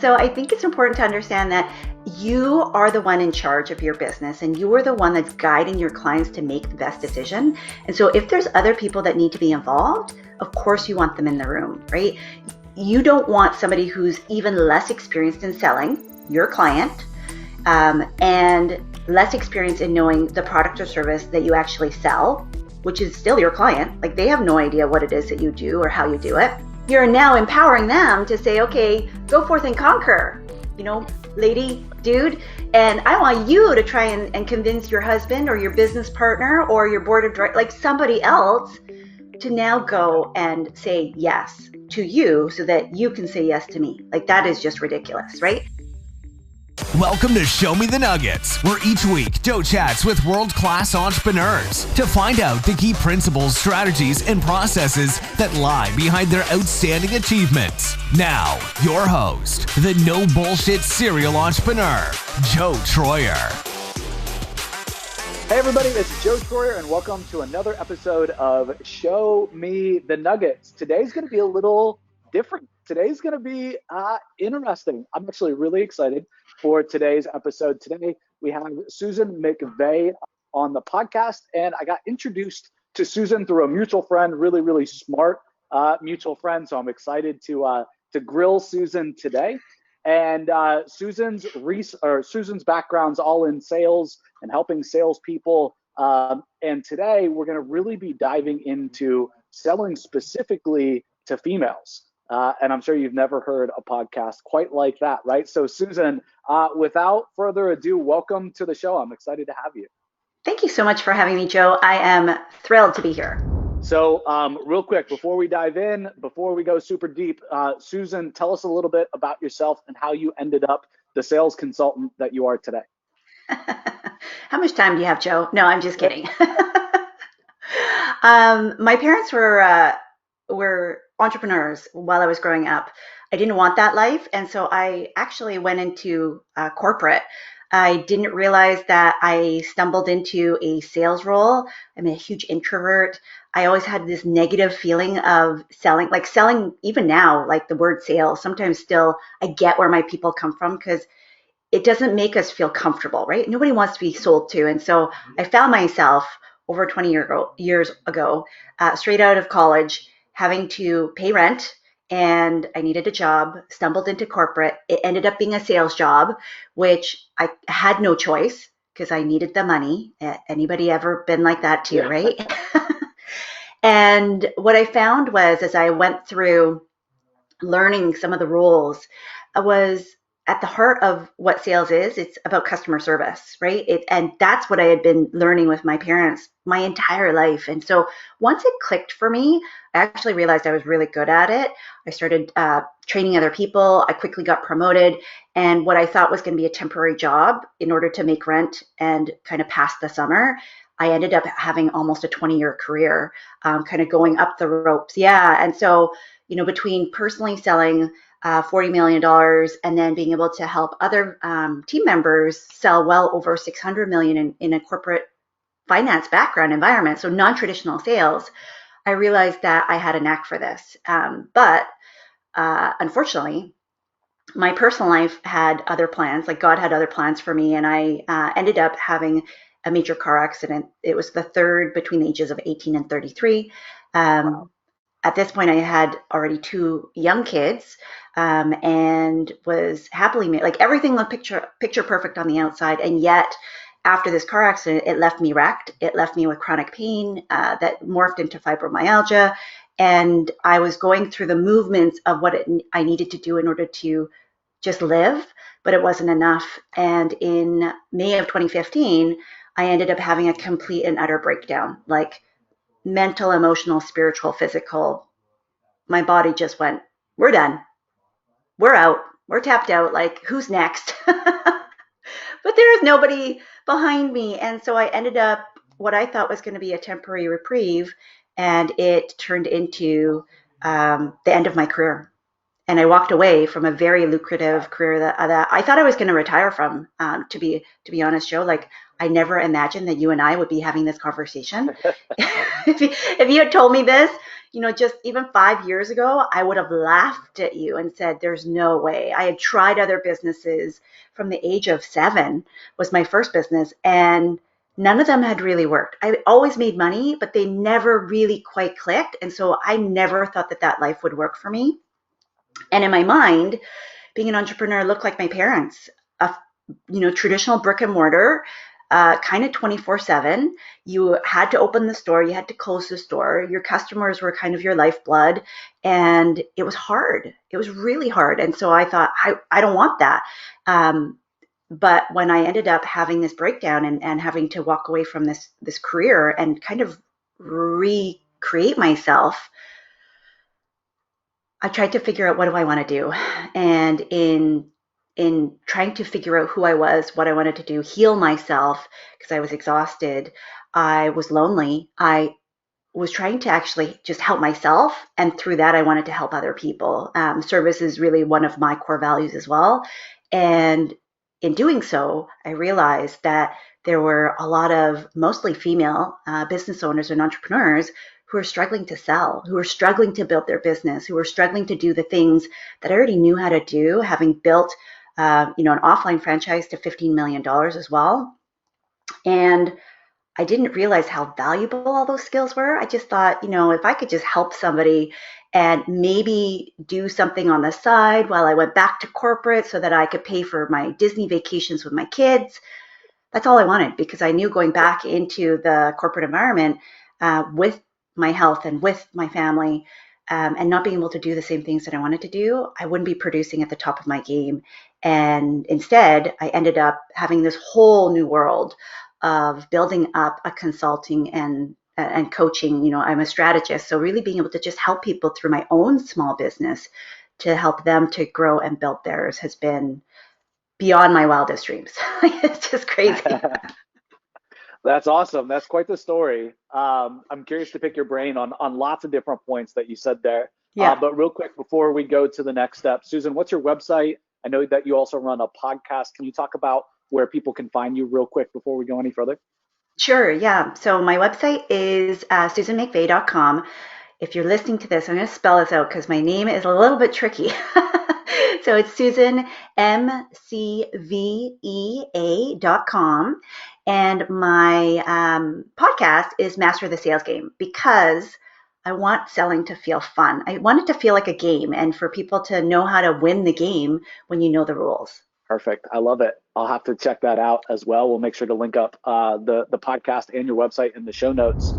So I think it's important to understand that you are the one in charge of your business and you are the one that's guiding your clients to make the best decision. And so if there's other people that need to be involved, of course you want them in the room, right? You don't want somebody who's even less experienced in selling, your client, and less experience in knowing the product or service that you actually sell, which is still your client. Like, they have no idea what it is that you do or how you do it. You're now empowering them to say, okay, go forth and conquer, lady, dude. And I want you to try and convince your husband or your business partner or your board of directors, like somebody else, to now go and say yes to you so that you can say yes to me. Like, that is just ridiculous, right? Welcome to Show Me the Nuggets, where each week Joe chats with world-class entrepreneurs to find out the key principles, strategies, and processes that lie behind their outstanding achievements. Now, your host, the no bullshit serial entrepreneur, Joe Troyer. Hey everybody, it's Joe Troyer, and welcome to another episode of Show Me the Nuggets. Today's going to be a little different. Today's going to be interesting. I'm actually really excited for today's episode. Today, we have Susan McVea on the podcast, and I got introduced to Susan through a mutual friend, really smart mutual friend. So I'm excited to grill Susan today. And Susan's background's all in sales and helping salespeople. And today, we're going to really be diving into selling specifically to females. And I'm sure you've never heard a podcast quite like that, right? So Susan, without further ado, welcome to the show. I'm excited to have you. Thank you so much for having me, Joe. I am thrilled to be here. So real quick, before we dive in, before we go super deep, Susan, tell us a little bit about yourself and how you ended up the sales consultant that you are today. How much time do you have, Joe? No, I'm just kidding. My parents were entrepreneurs while I was growing up. I didn't want that life, and so I actually went into corporate. I didn't realize that I stumbled into a sales role. I'm a huge introvert. I always had this negative feeling of selling, even now, like the word sales, sometimes still I get where my people come from because it doesn't make us feel comfortable, right? Nobody wants to be sold to. And so I found myself over 20 years ago, straight out of college, having to pay rent, and I needed a job, stumbled into corporate. It ended up being a sales job, which I had no choice because I needed the money. Anybody ever been like that too, right? And what I found was, as I went through learning some of the rules, was at the heart of what sales is, it's about customer service, right? And that's what I had been learning with my parents my entire life. And so once it clicked for me, I actually realized I was really good at it. I started training other people. I quickly got promoted. And what I thought was going to be a temporary job in order to make rent and kind of pass the summer, I ended up having almost a 20-year career, kind of going up the ropes. Yeah. And so, between personally selling $40 million and then being able to help other team members sell well over $600 million in a corporate finance background environment, so non-traditional sales, I realized that I had a knack for this. But unfortunately, my personal life had other plans, like God had other plans for me, and I ended up having a major car accident. It was the third between the ages of 18 and 33. Wow. At this point, I had already 2 young kids, and was happily married. Like, everything looked picture perfect on the outside, and yet after this car accident, it left me wrecked. It left me with chronic pain that morphed into fibromyalgia, and I was going through the movements of what I needed to do in order to just live, but it wasn't enough. And in May of 2015, I ended up having a complete and utter breakdown, like mental, emotional, spiritual, physical. My body just went, we're done. We're out. We're tapped out. Like, who's next? But there is nobody behind me. And so I ended up what I thought was going to be a temporary reprieve, and it turned into the end of my career. And I walked away from a very lucrative career that I thought I was going to retire from. To be honest, Joe, like, I never imagined that you and I would be having this conversation. If you had told me this, just even 5 years ago, I would have laughed at you and said, there's no way. I had tried other businesses from the age of 7 was my first business, and none of them had really worked. I always made money, but they never really quite clicked. And so I never thought that life would work for me. And in my mind, being an entrepreneur looked like my parents, a traditional brick and mortar, kind of 24/7. You had to open the store, you had to close the store. Your customers were kind of your lifeblood, and it was hard. It was really hard. And so I thought, I don't want that. But when I ended up having this breakdown and having to walk away from this career and kind of recreate myself, I tried to figure out, what do I want to do? And in trying to figure out who I was, what I wanted to do, heal myself, because I was exhausted, I was lonely. I was trying to actually just help myself, and through that, I wanted to help other people. Service is really one of my core values as well. And in doing so, I realized that there were a lot of mostly female business owners and entrepreneurs who are struggling to sell, who are struggling to build their business, who are struggling to do the things that I already knew how to do, having built an offline franchise to $15 million as well. And I didn't realize how valuable all those skills were. I just thought, if I could just help somebody and maybe do something on the side while I went back to corporate so that I could pay for my Disney vacations with my kids, that's all I wanted, because I knew going back into the corporate environment with my health and with my family, and not being able to do the same things that I wanted to do, I wouldn't be producing at the top of my game. And instead, I ended up having this whole new world of building up a consulting and coaching. I'm a strategist, so really being able to just help people through my own small business to help them to grow and build theirs has been beyond my wildest dreams. It's just crazy. That's awesome. That's quite the story. I'm curious to pick your brain on lots of different points that you said there. Yeah. But real quick, before we go to the next step, Susan, what's your website? I know that you also run a podcast. Can you talk about where people can find you real quick before we go any further? Sure. Yeah. So my website is susanmcvea.com. If you're listening to this, I'm going to spell this out because my name is a little bit tricky. So it's Susan, MCVEA.com. And my podcast is Master the Sales Game, because I want selling to feel fun. I want it to feel like a game, and for people to know how to win the game when you know the rules. Perfect. I love it. I'll have to check that out as well. We'll make sure to link up the podcast and your website in the show notes.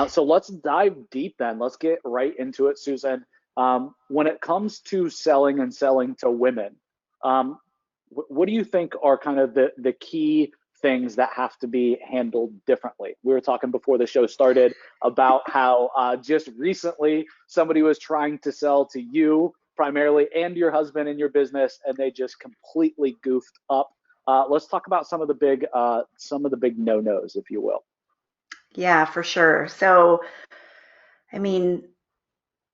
So let's dive deep then. Let's get right into it, Susan. When it comes to selling and selling to women, what do you think are kind of the key things that have to be handled differently? We were talking before the show started about how just recently somebody was trying to sell to you primarily and your husband in your business, and they just completely goofed up. Let's talk about some of the big no-nos, if you will. Yeah, for sure. So, I mean,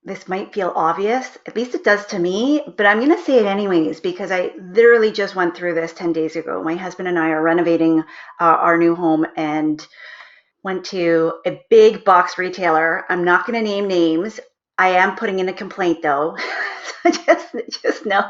this might feel obvious, at least it does to me, but I'm going to say it anyways, because I literally just went through this 10 days ago. My husband and I are renovating our new home and went to a big box retailer. I'm not going to name names. I am putting in a complaint though. So just know.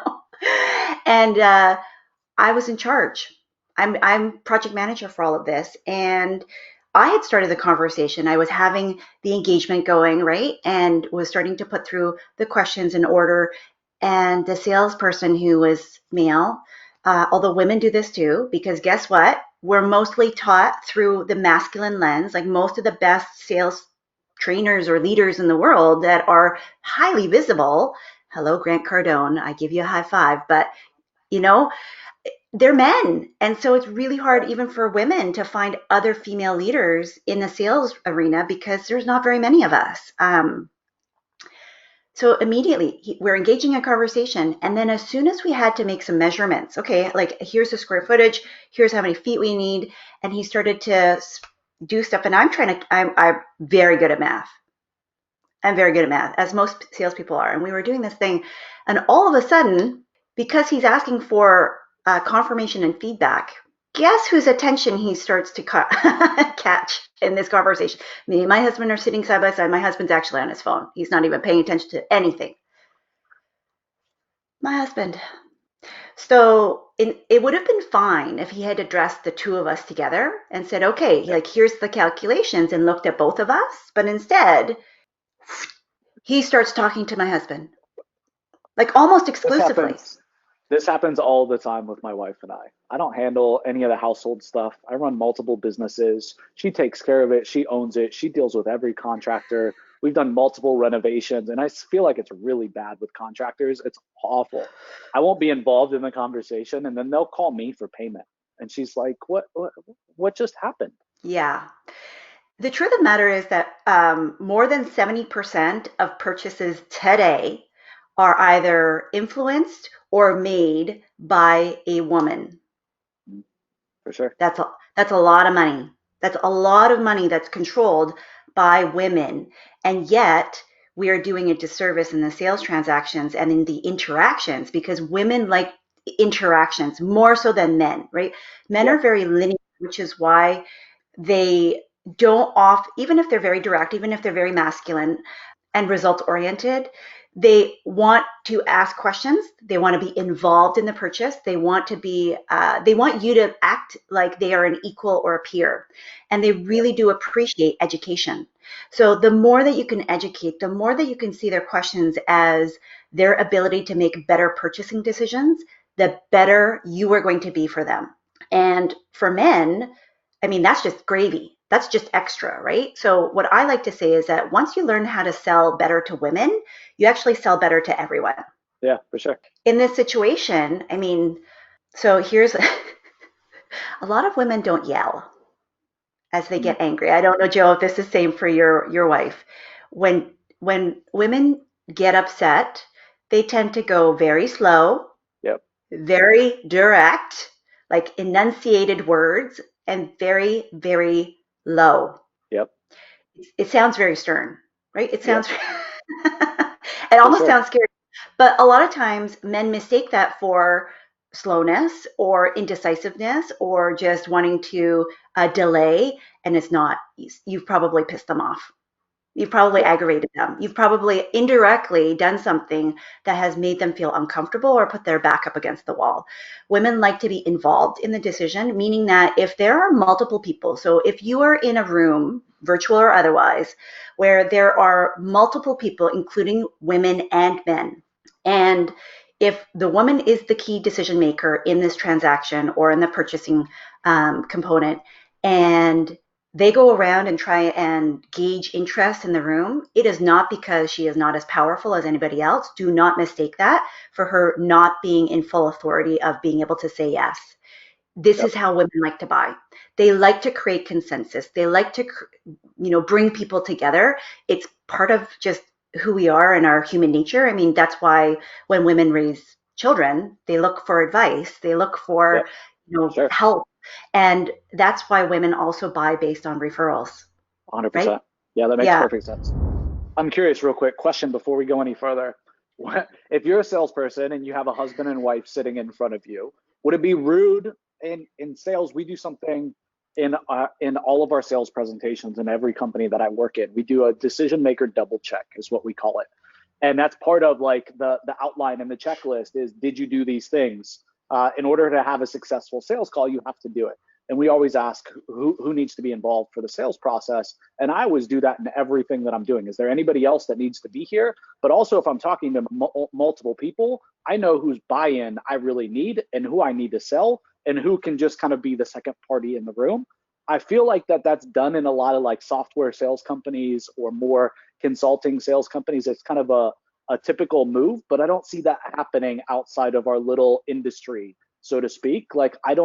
And I was in charge. I'm project manager for all of this, and I had started the conversation. I was having the engagement going, right, and was starting to put through the questions in order. And the salesperson, who was male, although women do this too, because guess what? We're mostly taught through the masculine lens. Like most of the best sales trainers or leaders in the world that are highly visible. Hello, Grant Cardone. I give you a high five, but they're men. And so it's really hard even for women to find other female leaders in the sales arena because there's not very many of us. So immediately we're engaging a conversation. And then as soon as we had to make some measurements, okay, like here's the square footage, here's how many feet we need. And he started to do stuff. And I'm very good at math. I'm very good at math, as most salespeople are. And we were doing this thing. And all of a sudden, because he's asking for confirmation and feedback, Guess whose attention he starts to catch in this conversation? Me and my husband are sitting side by side. My husband's actually on his phone. He's not even paying attention to anything. My husband. So it would have been fine if he had addressed the two of us together and said, okay, Yep. like here's the calculations and looked at both of us. But instead, he starts talking to my husband, like almost This exclusively. happens. This happens all the time with my wife and I. I don't handle any of the household stuff. I run multiple businesses. She takes care of it. She owns it. She deals with every contractor. We've done multiple renovations, and I feel like it's really bad with contractors. It's awful. I won't be involved in the conversation, and then they'll call me for payment. And she's like, what just happened?" Yeah. The truth of the matter is that more than 70% of purchases today are either influenced or made by a woman. For sure. That's a lot of money. That's a lot of money that's controlled by women. And yet we are doing a disservice in the sales transactions and in the interactions because women like interactions more so than men, right? Men are Yep. very linear, which is why they don't off, even if they're very direct, even if they're very masculine and results oriented, they want to ask questions. They want to be involved in the purchase. They want you to act like they are an equal or a peer. And they Yep. really do appreciate education. So the more that you can educate, the more that you can see their questions as their ability to make better purchasing decisions, the better you are going to be for them. And for men, I mean, that's just gravy. That's just extra, right? So, what I like to say is that once you learn how to sell better to women, you actually sell better to everyone. Yeah, for sure. In this situation, I mean, so here's a lot of women don't yell as they Mm. get angry. I don't know, Joe, if this is the same for your wife. When women get upset, they tend to go very slow, Yep. very direct, like enunciated words, and very, very low. Yep. It sounds very stern, right? It Yep. sounds, it For almost sure. sounds scary. But a lot of times men mistake that for slowness or indecisiveness or just wanting to delay, and it's not. You've probably pissed them off. You've probably Yep. aggravated them. You've probably indirectly done something that has made them feel uncomfortable or put their back up against the wall. Women like to be involved in the decision, meaning that if there are multiple people, so if you are in a room, virtual or otherwise, where there are multiple people, including women and men, and if the woman is the key decision maker in this transaction or in the purchasing component, and they go around and try and gauge interest in the room, it is not because she is not as powerful as anybody else. Do not mistake that for her not being in full authority of being able to say yes. This is Yep. how women like to buy. They like to create consensus. They like to, bring people together. It's part of just who we are and our human nature. I mean, that's why when women raise children, they look for advice. They look for, Yep. Sure. help. And that's why women also buy based on referrals, right? 100%. Yeah, that makes Yeah. perfect sense. I'm curious, real quick question before we go any further. If you're a salesperson and you have a husband and wife sitting in front of you, would it be rude in sales? We do something in all of our sales presentations in every company that I work in. We do a decision maker double check, is what we call it, and that's part of like the outline and the checklist is, did you do these things? In order to have a successful sales call, you have to do it. And we always ask who needs to be involved for the sales process. And I always do that in everything that I'm doing. Is there anybody else that needs to be here? But also, if I'm talking to multiple people, I know whose buy-in I really need and who I need to sell and who can just kind of be the second party in the room. I feel like that's done in a lot of like software sales companies or more consulting sales companies. It's kind of a typical move, but I don't see that happening outside of our little industry, so to speak. Like I've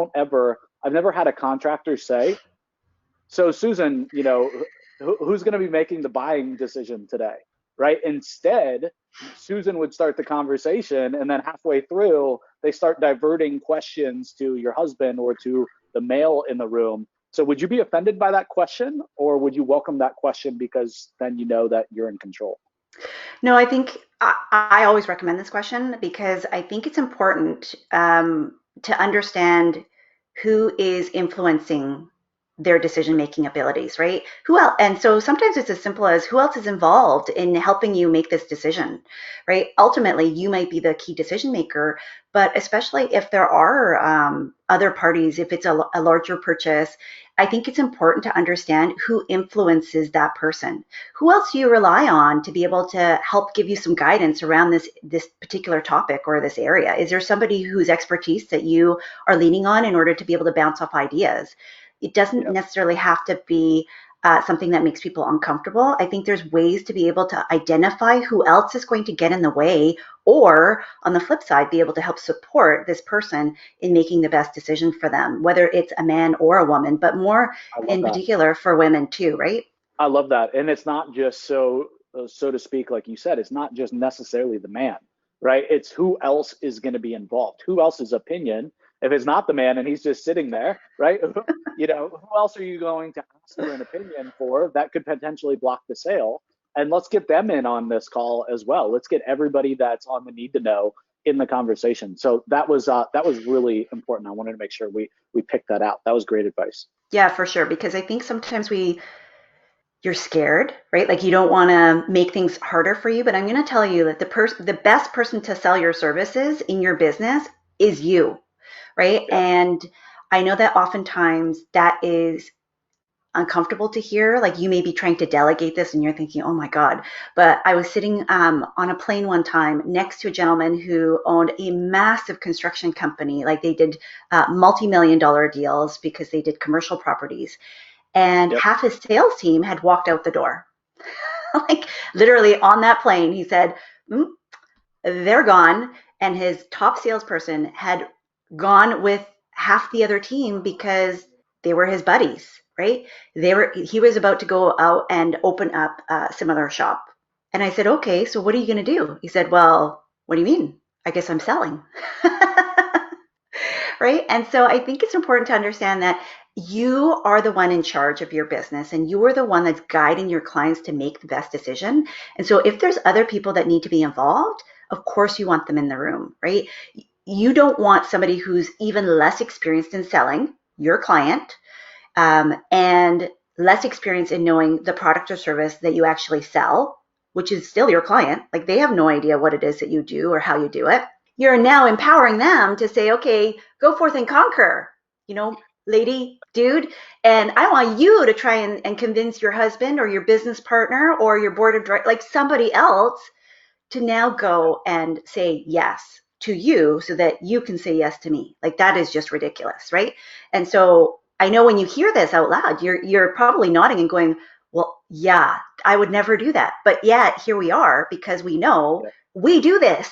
never had a contractor say, so Susan, who's going to be making the buying decision today, right? Instead, Susan would start the conversation, and then halfway through, they start diverting questions to your husband or to the male in the room. So would you be offended by that question, or would you welcome that question because then you know that you're in control? No, I think I always recommend this question because I think it's important to understand who is influencing their decision-making abilities, right? Who else? And so sometimes it's as simple as who else is involved in helping you make this decision, right? Ultimately, you might be the key decision maker, but especially if there are other parties, if it's a larger purchase, I think it's important to understand who influences that person. Who else do you rely on to be able to help give you some guidance around this particular topic or this area? Is there somebody whose expertise that you are leaning on in order to be able to bounce off ideas? It doesn't Yep. necessarily have to be something that makes people uncomfortable. I think there's ways to be able to identify who else is going to get in the way, or on the flip side, be able to help support this person in making the best decision for them, whether it's a man or a woman, but more I love in that. particular for women too, right? I love that. And it's not just so to speak, like you said, it's not just necessarily the man, right? It's who else is going to be involved, who else's opinion. If it's not the man and he's just sitting there, right? Who else are you going to ask for an opinion for that could potentially block the sale? And let's get them in on this call as well. Let's get everybody that's on the need to know in the conversation. So that was really important. I wanted to make sure we picked that out. That was great advice. Yeah, for sure. Because I think sometimes you're scared, right? Like you don't want to make things harder for you. But I'm going to tell you that the best person to sell your services in your business is you, right? Yep. And I know that oftentimes that is uncomfortable to hear. Like you may be trying to delegate this and you're thinking, oh my God. But I was sitting on a plane one time next to a gentleman who owned a massive construction company. Like they did multi-million dollar deals because they did commercial properties. And Yep. half his sales team had walked out the door. Like literally on that plane, he said, mm, they're gone. And his top salesperson had gone with half the other team because they were his buddies, right? He was about to go out and open up a similar shop. And I said, okay, so what are you going to do? He said, well, what do you mean? I guess I'm selling. Right? And so I think it's important to understand that you are the one in charge of your business and you are the one that's guiding your clients to make the best decision. And so if there's other people that need to be involved, of course you want them in the room, right? You don't want somebody who's even less experienced in selling your client and less experience in knowing the product or service that you actually sell, which is still your client. Like they have no idea what it is that you do or how you do it. You're now empowering them to say, okay, go forth and conquer, lady, dude. And I want you to try and convince your husband or your business partner or your board of directors, like somebody else, to now go and say yes to you so that you can say yes to me. Like that is just ridiculous, right? And so I know when you hear this out loud, you're probably nodding and going, well, yeah, I would never do that. But yet here we are because we know Yeah. we do this.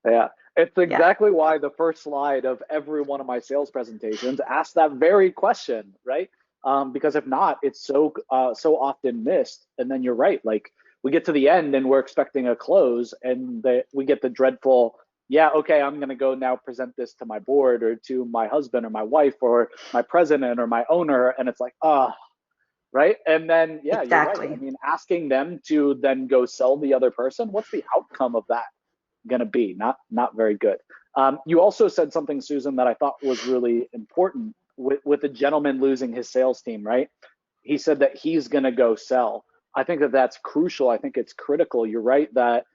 Yeah. It's Yeah, exactly why the first slide of every one of my sales presentations asks that very question, right? Because if not, it's so often missed. And then you're right. Like we get to the end and we're expecting a close, and we get the dreadful, yeah, okay, I'm going to go now present this to my board or to my husband or my wife or my president or my owner, and it's like, right. And then yeah, you're right. I exactly. mean, asking them to then go sell the other person, what's the outcome of that going to be? Not very good. You also said something, Susan, that I thought was really important with the gentleman losing his sales team, right? He said that he's going to go sell. I think that that's crucial. I think it's critical. You're right that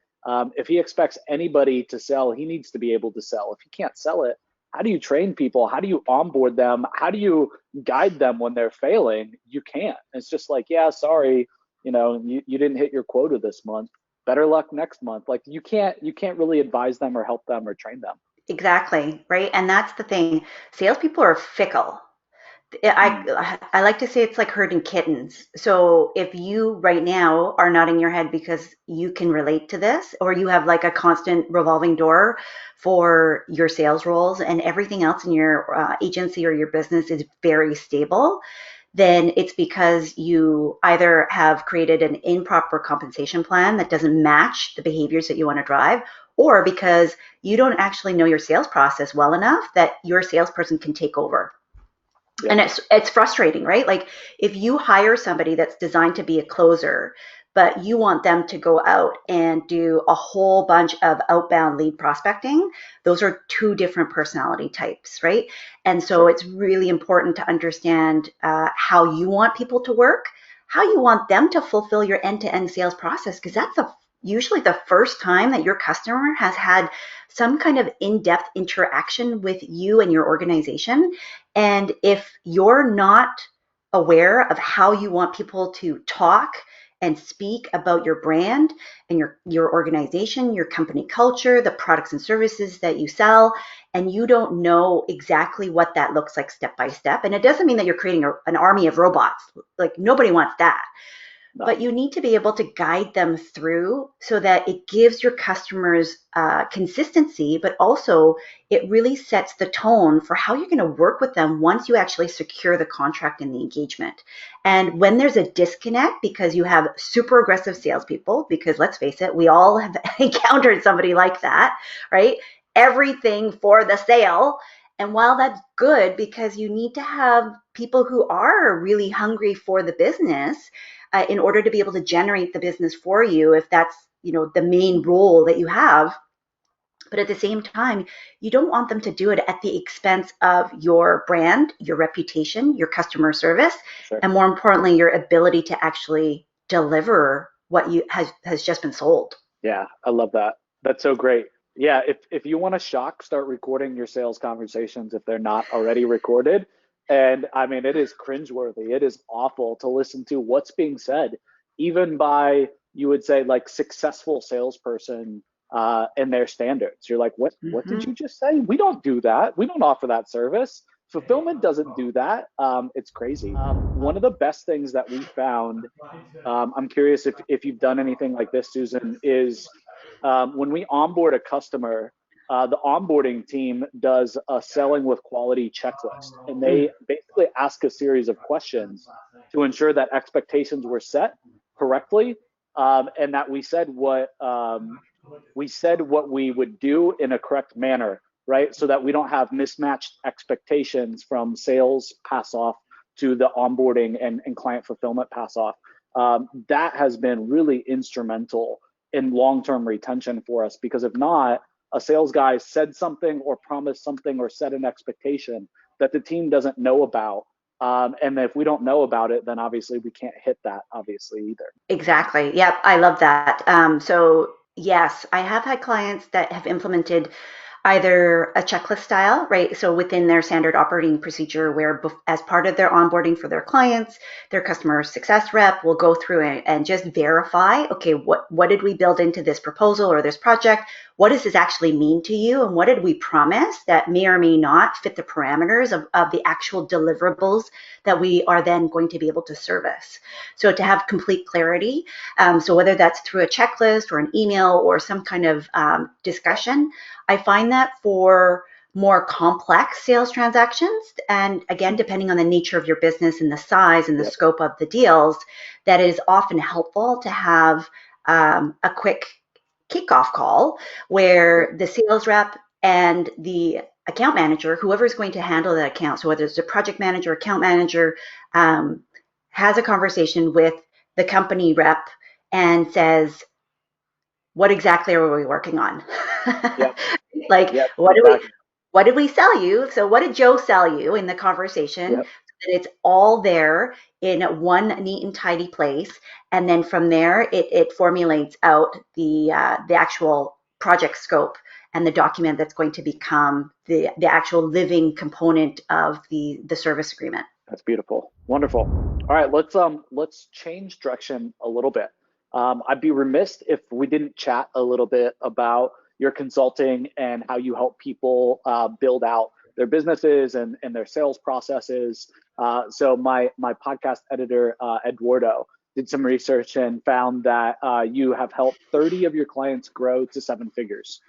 if he expects anybody to sell, he needs to be able to sell. If he can't sell it, how do you train people? How do you onboard them? How do you guide them when they're failing? You can't. It's just like, yeah, sorry, you didn't hit your quota this month. Better luck next month. Like you can't really advise them or help them or train them. Exactly. Right. And that's the thing. Salespeople are fickle. Mm. I like to say it's like herding kittens. So if you right now are nodding your head because you can relate to this, or you have like a constant revolving door for your sales roles and everything else in your agency or your business is very stable, then it's because you either have created an improper compensation plan that doesn't match the behaviors that you want to drive, or because you don't actually know your sales process well enough that your salesperson can take over. Yep. And it's frustrating, right? Like if you hire somebody that's designed to be a closer, but you want them to go out and do a whole bunch of outbound lead prospecting. Those are two different personality types, right? And so Sure. it's really important to understand how you want people to work, how you want them to fulfill your end-to-end sales process, because that's usually the first time that your customer has had some kind of in-depth interaction with you and your organization. And if you're not aware of how you want people to talk and speak about your brand and your organization, your company culture, the products and services that you sell, and you don't know exactly what that looks like step by step. And it doesn't mean that you're creating an army of robots. Like, nobody wants that. No. But you need to be able to guide them through so that it gives your customers consistency, but also it really sets the tone for how you're going to work with them once you actually secure the contract and the engagement. And when there's a disconnect because you have super aggressive salespeople, because let's face it, we all have encountered somebody like that, right? Everything for the sale. And while that's good because you need to have people who are really hungry for the business, in order to be able to generate the business for you, if that's the main role that you have. But at the same time, you don't want them to do it at the expense of your brand, your reputation, your customer service, Sure. and more importantly, your ability to actually deliver what you has just been sold. Yeah, I love that. That's so great. Yeah, if you want to shock, start recording your sales conversations if they're not already recorded. And I mean, it is cringeworthy. It is awful to listen to what's being said, even by, you would say, like, successful salesperson and their standards. You're like, what did Mm-hmm. you just say? We don't do that. We don't offer that service. Fulfillment doesn't do that. It's crazy. One of the best things that we found, I'm curious if you've done anything like this, Susan, is when we onboard a customer, the onboarding team does a selling with quality checklist, and they basically ask a series of questions to ensure that expectations were set correctly, and that we said what we would do in a correct manner, right? So that we don't have mismatched expectations from sales pass off to the onboarding and client fulfillment pass off. That has been really instrumental in long-term retention for us, because if not, a sales guy said something or promised something or set an expectation that the team doesn't know about. And if we don't know about it, then obviously we can't hit that obviously either. Exactly. Yep. I love that. So yes, I have had clients that have implemented either a checklist style, right? So within their standard operating procedure, where as part of their onboarding for their clients, their customer success rep will go through and just verify, okay, what did we build into this proposal or this project? What does this actually mean to you? And what did we promise that may or may not fit the parameters of the actual deliverables that we are then going to be able to service? So to have complete clarity. So whether that's through a checklist or an email or some kind of discussion, I find that for more complex sales transactions, and again, depending on the nature of your business and the size and the Yep. scope of the deals, that is often helpful to have a quick kickoff call Yep. where the sales rep and the account manager, whoever is going to handle that account, so whether it's a project manager, account manager, um, has a conversation with the company rep and says, what exactly are we working on? Yep. Like, Yep. what Exactly. did we sell you? So what did Joe sell you in the conversation? Yep. So that it's all there in one neat and tidy place. And then from there, it formulates out the actual project scope and the document that's going to become the actual living component of the service agreement. That's beautiful. Wonderful. All right, let's change direction a little bit. I'd be remiss if we didn't chat a little bit about your consulting and how you help people build out their businesses and their sales processes. So my podcast editor, Eduardo, did some research and found that you have helped 30 of your clients grow to seven figures.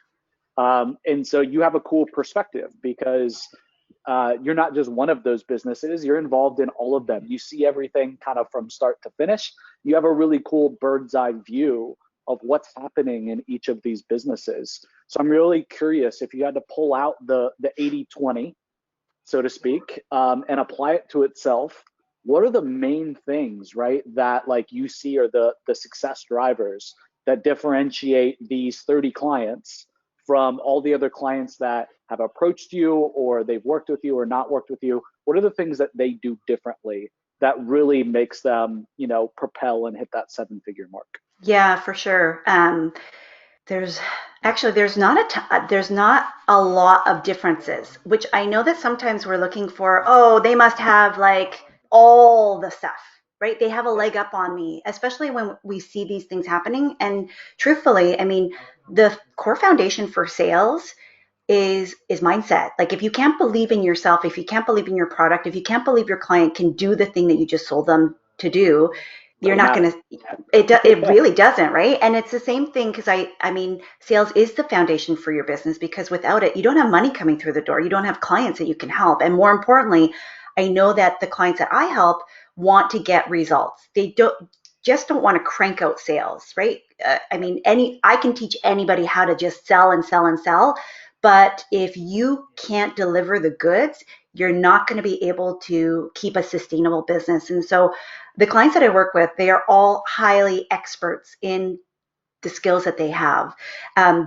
And so you have a cool perspective, because you're not just one of those businesses, you're involved in all of them. You see everything kind of from start to finish. You have a really cool bird's eye view of what's happening in each of these businesses. So I'm really curious, if you had to pull out the 80-20, so to speak, and apply it to itself, what are the main things, right, that like you see are the success drivers that differentiate these 30 clients from all the other clients that have approached you or they've worked with you or not worked with you? What are the things that they do differently that really makes them, propel and hit that seven-figure mark? Yeah, for sure. There's actually there's not a lot of differences, which I know that sometimes we're looking for, oh, they must have like all the stuff, right? They have a leg up on me, especially when we see these things happening. And truthfully, I mean, the core foundation for sales is mindset. Like if you can't believe in yourself, if you can't believe in your product, if you can't believe your client can do the thing that you just sold them to do, you're Doesn't not matter. going to, it really doesn't, right? And it's the same thing because I mean, sales is the foundation for your business because without it, you don't have money coming through the door. You don't have clients that you can help. And more importantly, I know that the clients that I help want to get results. They don't want to crank out sales, right? I mean, I can teach anybody how to just sell and sell and sell, but if you can't deliver the goods, you're not going to be able to keep a sustainable business. And so the clients that I work with, they are all highly experts in the skills that they have.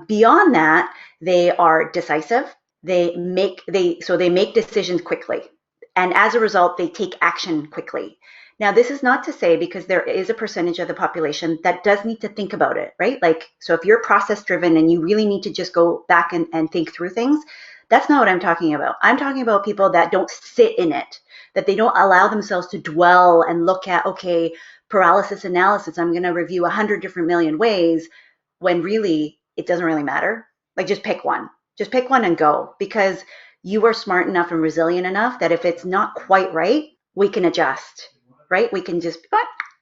Beyond that, they are decisive. They make decisions quickly, and as a result, they take action quickly. Now, this is not to say because there is a percentage of the population that does need to think about it, right? Like, so if you're process driven and you really need to just go back and think through things, that's not what I'm talking about. I'm talking about people that don't sit in it, that they don't allow themselves to dwell and look at, okay, paralysis analysis, I'm going to review 100 different million ways when really it doesn't really matter. Like just pick one. Just pick one and go because you are smart enough and resilient enough that if it's not quite right, we can adjust, right? We can just,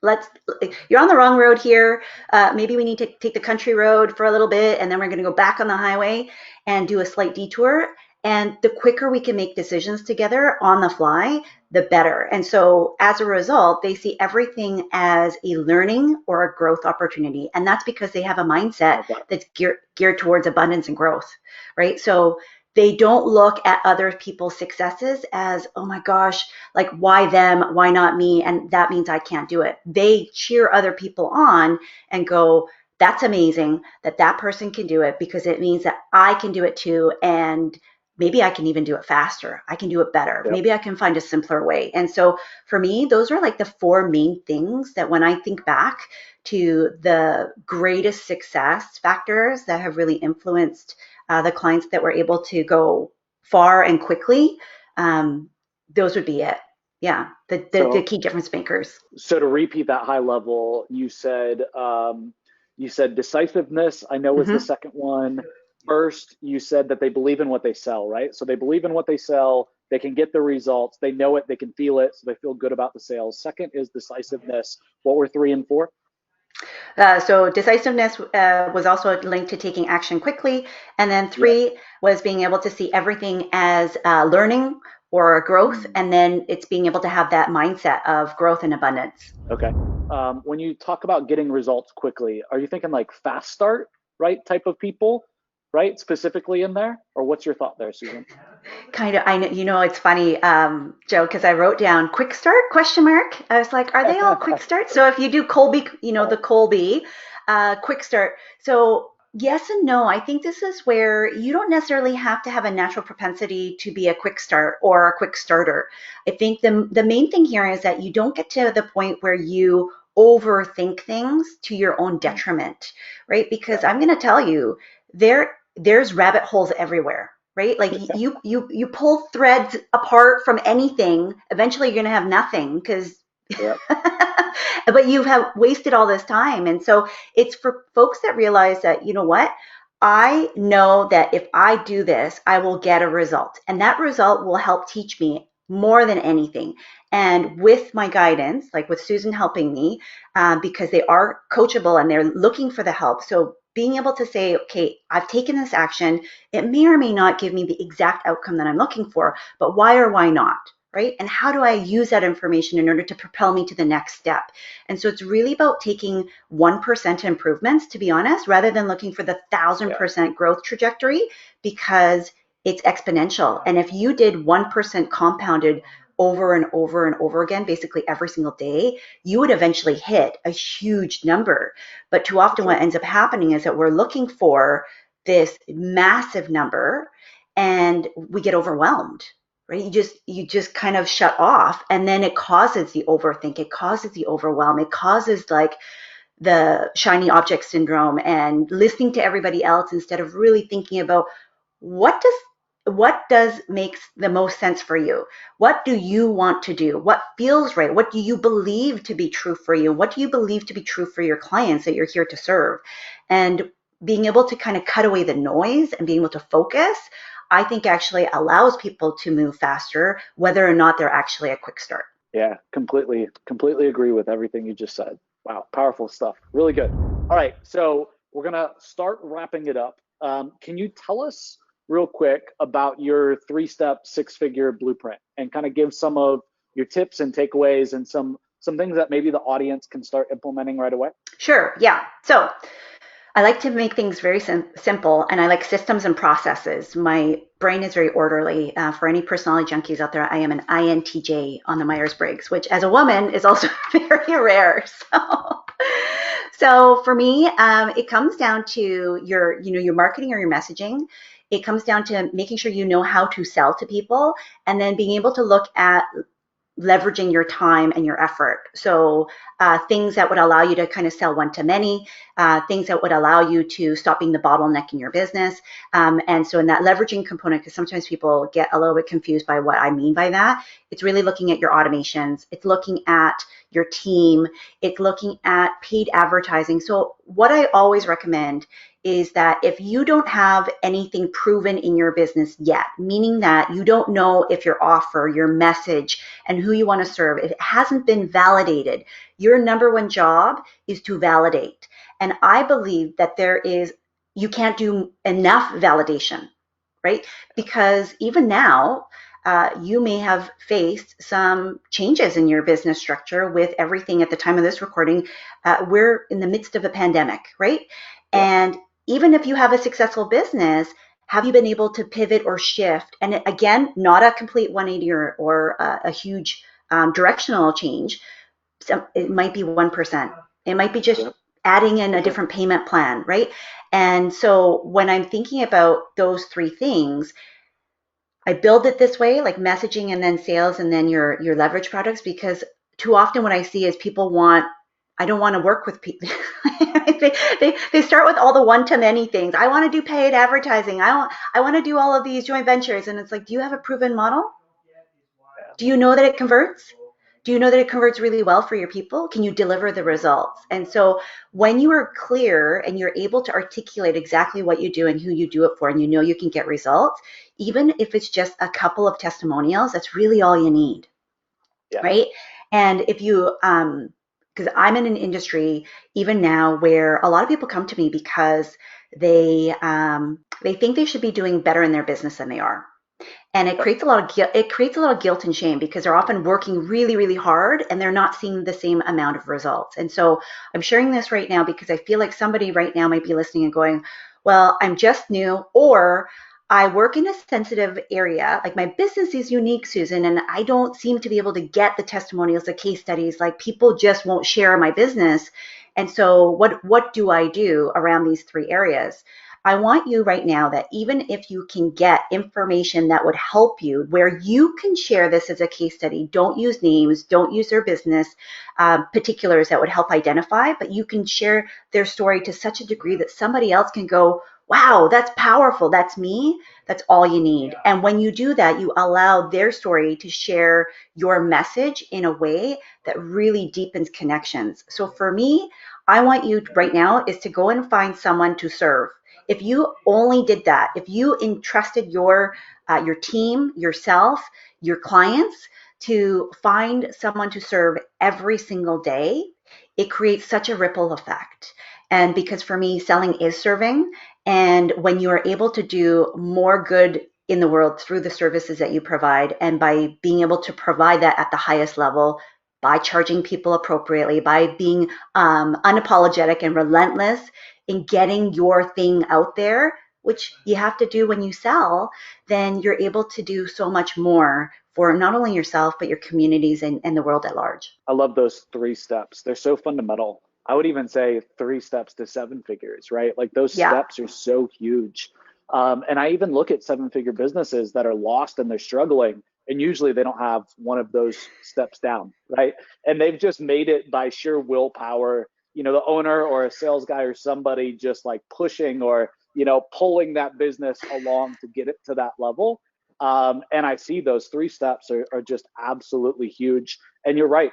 let's, you're on the wrong road here. Maybe we need to take the country road for a little bit and then we're going to go back on the highway and do a slight detour. And the quicker we can make decisions together on the fly, the better. And so as a result, they see everything as a learning or a growth opportunity. And that's because they have a mindset that's geared towards abundance and growth, right? So they don't look at other people's successes as, oh my gosh, like why them, why not me? And that means I can't do it. They cheer other people on and go, that's amazing that that person can do it because it means that I can do it too. And maybe I can even do it faster. I can do it better. Yep. Maybe I can find a simpler way. And so for me, those are like the four main things that when I think back to the greatest success factors that have really influenced the clients that were able to go far and quickly, those would be it. Yeah, the So, key difference makers. so to repeat that high level, you said decisiveness, I know was the Mm-hmm. second one. First, you said that they believe in what they sell, right? So they believe in what they sell, they can get the results, they know it, they can feel it, so they feel good about the sales. Second is decisiveness. What were three and four? So decisiveness was also linked to taking action quickly. And then Yep. three was being able to see everything as learning or growth. Mm. And then it's being able to have that mindset of growth and abundance. Okay. When you talk about getting results quickly, are you thinking like fast start, right? Type of people, right? Specifically in there? Or what's your thought there, Susan? Kind of, I know, it's funny, Joe, because I wrote down quick start question mark. I was like, are they all quick start? So if you do Colby, the Colby quick start. So yes and no. I think this is where you don't necessarily have to have a natural propensity to be a quick start or a quick starter. I think the main thing here is that you don't get to the point where you overthink things to your own detriment, right? Because I'm going to tell you, there's rabbit holes everywhere, right? Like you pull threads apart from anything, eventually you're going to have nothing because Yep. but you have wasted all this time. And so it's for folks that realize that, you know what? I know that if I do this, I will get a result. And that result will help teach me more than anything. And with my guidance, like with Susan helping me, because they are coachable and they're looking for the help. So being able to say, okay, I've taken this action. It may or may not give me the exact outcome that I'm looking for, but why or why not? Right? And how do I use that information in order to propel me to the next step? And so it's really about taking 1% improvements, to be honest, rather than looking for the Yeah. 1,000% growth trajectory because it's exponential. And if you did 1% compounded over and over and over again, basically every single day, you would eventually hit a huge number. But too often what ends up happening is that we're looking for this massive number and we get overwhelmed, right? You just kind of shut off, and then it causes the overthink, it causes the overwhelm, it causes like the shiny object syndrome and listening to everybody else instead of really thinking about what does makes the most sense for you? What do you want to do? What feels right? What do you believe to be true for you? What do you believe to be true for your clients that you're here to serve? And being able to kind of cut away the noise and being able to focus, I think actually allows people to move faster, whether or not they're actually a quick start. Yeah, completely agree with everything you just said. Wow, powerful stuff. Really good. All right, so we're gonna start wrapping it up. Can you tell us real quick about your 3-step, 6-figure blueprint and kind of give some of your tips and takeaways and some things that maybe the audience can start implementing right away? Sure. Yeah. So I like to make things very simple, and I like systems and processes. My brain is very orderly. For any personality junkies out there, I am an INTJ on the Myers-Briggs, which as a woman is also very rare. So for me, it comes down to your marketing or your messaging. It comes down to making sure you know how to sell to people, and then being able to look at leveraging your time and your effort. So things that would allow you to kind of sell one to many, things that would allow you to stop being the bottleneck in your business. And so in that leveraging component, because sometimes people get a little bit confused by what I mean by that, it's really looking at your automations. It's looking at your team. It's looking at paid advertising. So what I always recommend is that if you don't have anything proven in your business yet, meaning that you don't know if your offer, your message, and who you want to serve, if it hasn't been validated, your number one job is to validate. And I believe that you can't do enough validation, right? Because even now, you may have faced some changes in your business structure with everything at the time of this recording. We're in the midst of a pandemic, right? And even if you have a successful business, have you been able to pivot or shift? And again, not a complete 180 or a huge directional change. So it might be 1%. It might be just adding in a different payment plan, right? And so when I'm thinking about those 3 things, I build it this way, like messaging and then sales and then your leverage products, because too often what I see is I don't want to work with people. they start with all the one-to-many things. I want to do paid advertising. I want to do all of these joint ventures. And it's like, do you have a proven model? Do you know that it converts? Do you know that it converts really well for your people? Can you deliver the results? And so when you are clear and you're able to articulate exactly what you do and who you do it for, and you know you can get results, even if it's just a couple of testimonials, that's really all you need, right? And if you, because I'm in an industry even now where a lot of people come to me because they think they should be doing better in their business than they are. And it creates a lot of guilt and shame because they're often working really, really hard and they're not seeing the same amount of results. And so I'm sharing this right now because I feel like somebody right now might be listening and going, well, I'm just new, or I work in a sensitive area. Like my business is unique, Susan, and I don't seem to be able to get the testimonials, the case studies. Like people just won't share my business. And so what do I do around these 3 areas? I want you right now that even if you can get information that would help you, where you can share this as a case study, don't use names, don't use their business particulars that would help identify, but you can share their story to such a degree that somebody else can go, wow, that's powerful. That's me. That's all you need. And when you do that, you allow their story to share your message in a way that really deepens connections. So for me, I want you right now is to go and find someone to serve. If you only did that, if you entrusted your team, yourself, your clients to find someone to serve every single day, it creates such a ripple effect. And because for me, selling is serving. And when you are able to do more good in the world through the services that you provide, and by being able to provide that at the highest level, by charging people appropriately, by being unapologetic and relentless in getting your thing out there, which you have to do when you sell, then you're able to do so much more for not only yourself, but your communities and the world at large. I love those 3 steps. They're so fundamental. I would even say 3 steps to 7 figures, right? Like those Yeah. steps are so huge. And I even look at 7 figure businesses that are lost and they're struggling, and usually they don't have one of those steps down, right? And they've just made it by sheer willpower. The owner or a sales guy or somebody just like pushing or pulling that business along to get it to that level. And I see those 3 steps are just absolutely huge. And you're right.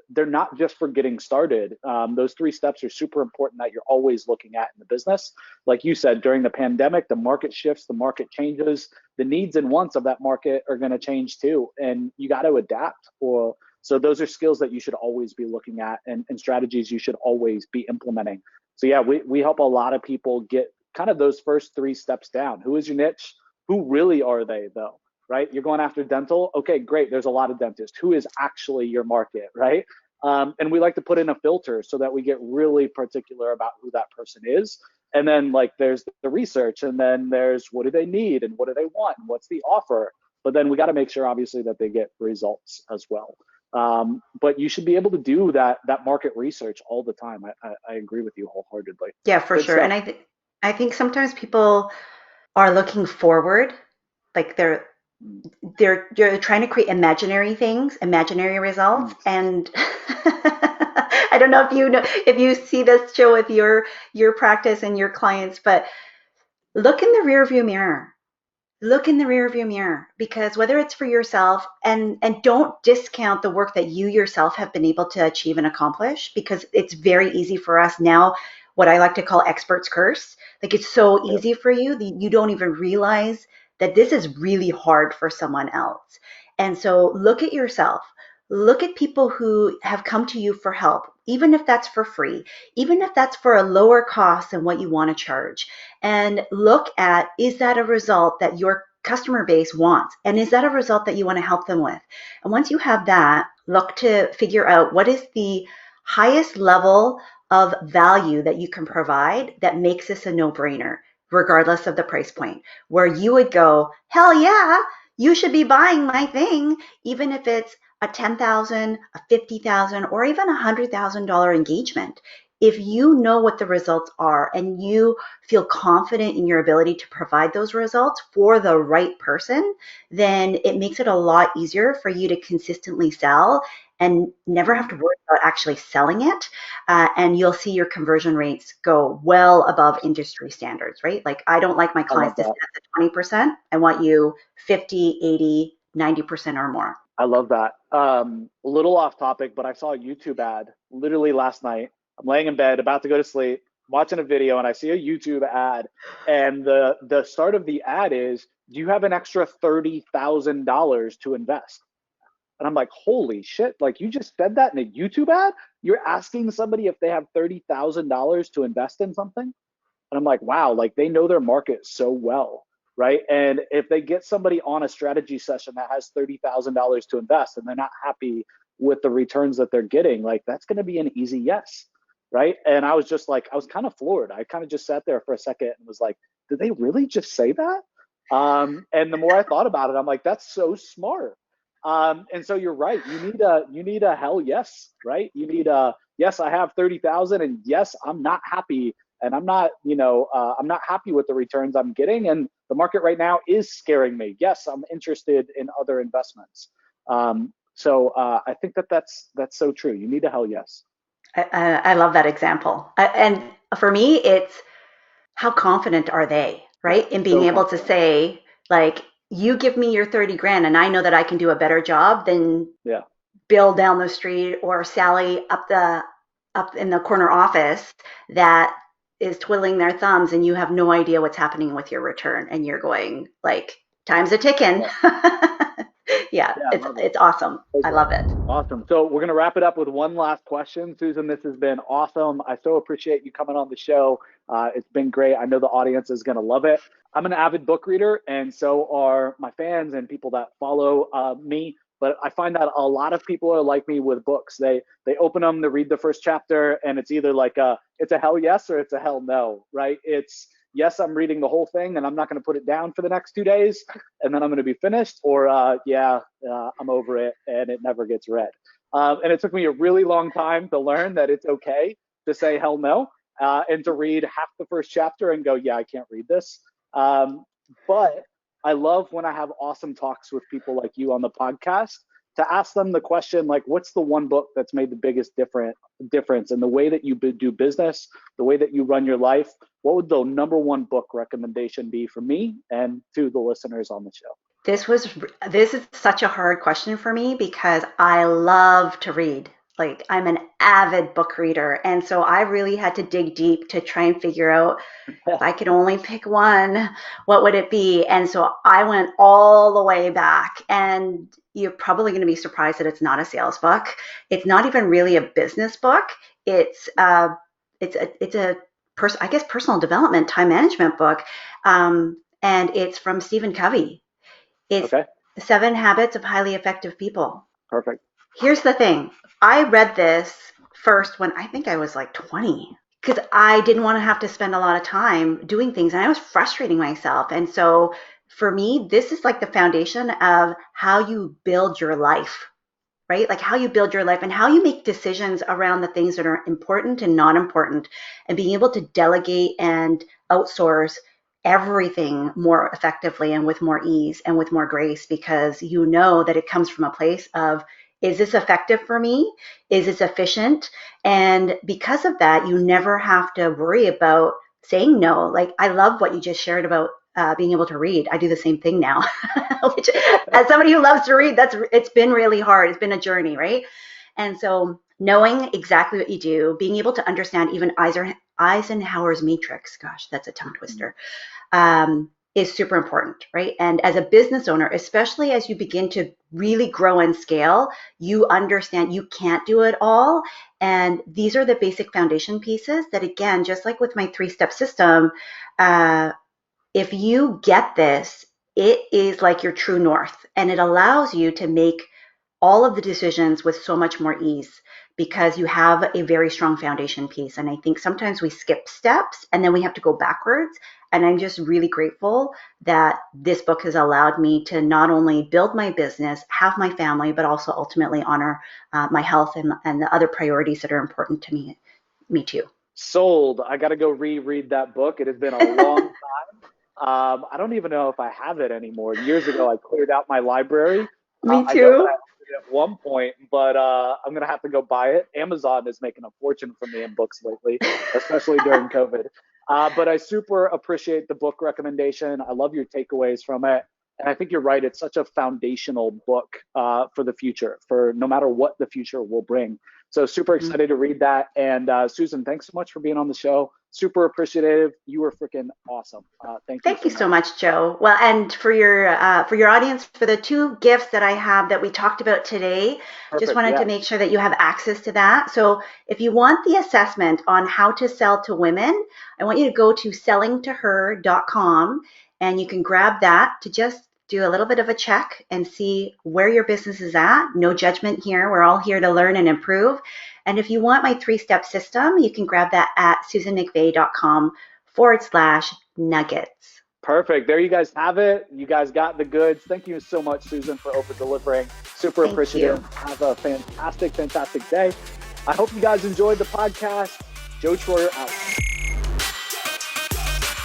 They're not just for getting started. Those 3 steps are super important that you're always looking at in the business. Like you said, during the pandemic, the market shifts, the market changes, the needs and wants of that market are going to change too. And you got to adapt. So those are skills that you should always be looking at, and strategies you should always be implementing. So yeah, we help a lot of people get kind of those first 3 steps down. Who is your niche? Who really are they though? Right? You're going after dental. Okay, great. There's a lot of dentists. Who is actually your market, right? And we like to put in a filter so that we get really particular about who that person is. And then like there's the research, and then there's what do they need and what do they want and what's the offer. But then we got to make sure obviously that they get results as well. But you should be able to do that market research all the time. I agree with you wholeheartedly. Yeah, for Good sure. And stuff. I think sometimes people are looking forward, like they're trying to create imaginary things, imaginary results, Mm. and I don't know if you see this show with your practice and your clients, but look in the rear view mirror. Look in the rear view mirror, because whether it's for yourself, and don't discount the work that you yourself have been able to achieve and accomplish, because it's very easy for us now, what I like to call experts curse. Like it's so Yep. easy for you that you don't even realize that this is really hard for someone else. And so look at yourself. Look at people who have come to you for help, even if that's for free, even if that's for a lower cost than what you want to charge, and look at, is that a result that your customer base wants? And is that a result that you want to help them with? And once you have that, look to figure out what is the highest level of value that you can provide that makes this a no-brainer, regardless of the price point, where you would go, hell yeah, you should be buying my thing, even if it's a 10,000, a 50,000, or even $100,000 engagement. If you know what the results are and you feel confident in your ability to provide those results for the right person, then it makes it a lot easier for you to consistently sell and never have to worry about actually selling it. And you'll see your conversion rates go well above industry standards, right? Like I don't like my I love clients to sit that. at the 20%. I want you 50, 80, 90% or more. I love that. A little off topic, but I saw a YouTube ad literally last night. I'm laying in bed, about to go to sleep, watching a video, and I see a YouTube ad. And the start of the ad is, "Do you have an extra $30,000 to invest?" And I'm like, "Holy shit! Like you just said that in a YouTube ad? You're asking somebody if they have $30,000 to invest in something?" And I'm like, wow, like they know their market so well, right? And if they get somebody on a strategy session that has $30,000 to invest and they're not happy with the returns that they're getting, like that's going to be an easy yes, right? And I was just like, I was kind of floored. I kind of just sat there for a second and was like, did they really just say that? And the more I thought about it, I'm like, that's so smart. And so you're right. You need a hell yes, right? You need a yes. I have 30,000, and yes, I'm not happy, and I'm not happy with the returns I'm getting, and the market right now is scaring me. Yes, I'm interested in other investments. So I think that's so true. You need a hell yes. I love that example. And for me, it's how confident are they, right? In being So able to confident. say, like, you give me your 30 grand and I know that I can do a better job than Yeah. Bill down the street or Sally up in the corner office that is twiddling their thumbs, and you have no idea what's happening with your return, and you're going like, time's a ticking. Yeah. Yeah, Yeah. I love it. it's awesome. I love it. Awesome. So we're going to wrap it up with one last question. Susan, this has been awesome. I so appreciate you coming on the show. It's been great. I know the audience is going to love it. I'm an avid book reader, and so are my fans and people that follow me. But I find that a lot of people are like me with books. They open them, they read the first chapter, and it's either like it's a hell yes or it's a hell no, right? yes, I'm reading the whole thing and I'm not going to put it down for the next 2 days and then I'm going to be finished, or I'm over it and it never gets read. And it took me a really long time to learn that it's okay to say hell no, and to read half the first chapter and go, yeah, I can't read this. But I love when I have awesome talks with people like you on the podcast to ask them the question, like, what's the one book that's made the biggest difference in the way that you do business, the way that you run your life? What would the number one book recommendation be for me and to the listeners on the show? This is such a hard question for me because I love to read. Like, I'm an avid book reader. And so I really had to dig deep to try and figure out if I could only pick one, what would it be? And so I went all the way back, and you're probably going to be surprised that it's not a sales book. It's not even really a business book. It's a personal development, time management book. And it's from Stephen Covey. It's Okay. 7 Habits of Highly Effective People. Perfect. Here's the thing. I read this first when I think I was like 20, because I didn't want to have to spend a lot of time doing things, and I was frustrating myself. And so for me, this is like the foundation of how you build your life, right? Like how you build your life and how you make decisions around the things that are important and not important, and being able to delegate and outsource everything more effectively and with more ease and with more grace, because you know that it comes from a place of, is this effective for me? Is this efficient? And because of that, you never have to worry about saying no. Like, I love what you just shared about being able to read. I do the same thing now, which, as somebody who loves to read, it's been really hard. It's been a journey, right? And so knowing exactly what you do, being able to understand even Eisenhower's matrix, gosh, that's a tongue twister, is super important, right? And as a business owner, especially as you begin to really grow and scale, you understand you can't do it all. And these are the basic foundation pieces that, again, just like with my 3-step system, if you get this, it is like your true north, and it allows you to make all of the decisions with so much more ease because you have a very strong foundation piece. And I think sometimes we skip steps and then we have to go backwards. And I'm just really grateful that this book has allowed me to not only build my business, have my family, but also ultimately honor my health and the other priorities that are important to me too. Sold. I got to go reread that book. It has been a long time. I don't even know if I have it anymore. Years ago, I cleared out my library. Me I know too. that I owned it at one point, but I'm going to have to go buy it. Amazon is making a fortune for me in books lately, especially during COVID. But I super appreciate the book recommendation. I love your takeaways from it. And I think you're right. It's such a foundational book for the future, for no matter what the future will bring. So super excited to read that. And Susan, thanks so much for being on the show. Super appreciative. You were freaking awesome. Thank you so much, Joe. Well, and for your audience, for the 2 gifts that I have that we talked about today, just wanted to make sure that you have access to that. So if you want the assessment on how to sell to women, I want you to go to sellingtoher.com, and you can grab that to just do a little bit of a check and see where your business is at. No judgment here. We're all here to learn and improve. And if you want my 3-step system, you can grab that at susanmcvea.com/nuggets. Perfect. There you guys have it. You guys got the goods. Thank you so much, Susan, for over-delivering. Super appreciative. Have a fantastic, fantastic day. I hope you guys enjoyed the podcast. Joe Troyer out.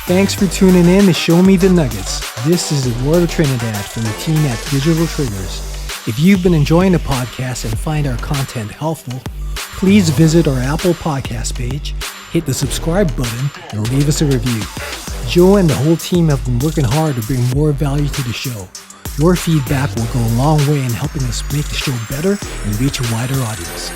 Thanks for tuning in to Show Me the Nuggets. This is Eduardo Trinidad from the team at Digital Triggers. If you've been enjoying the podcast and find our content helpful, please visit our Apple Podcast page, hit the subscribe button, and leave us a review. Joe and the whole team have been working hard to bring more value to the show. Your feedback will go a long way in helping us make the show better and reach a wider audience.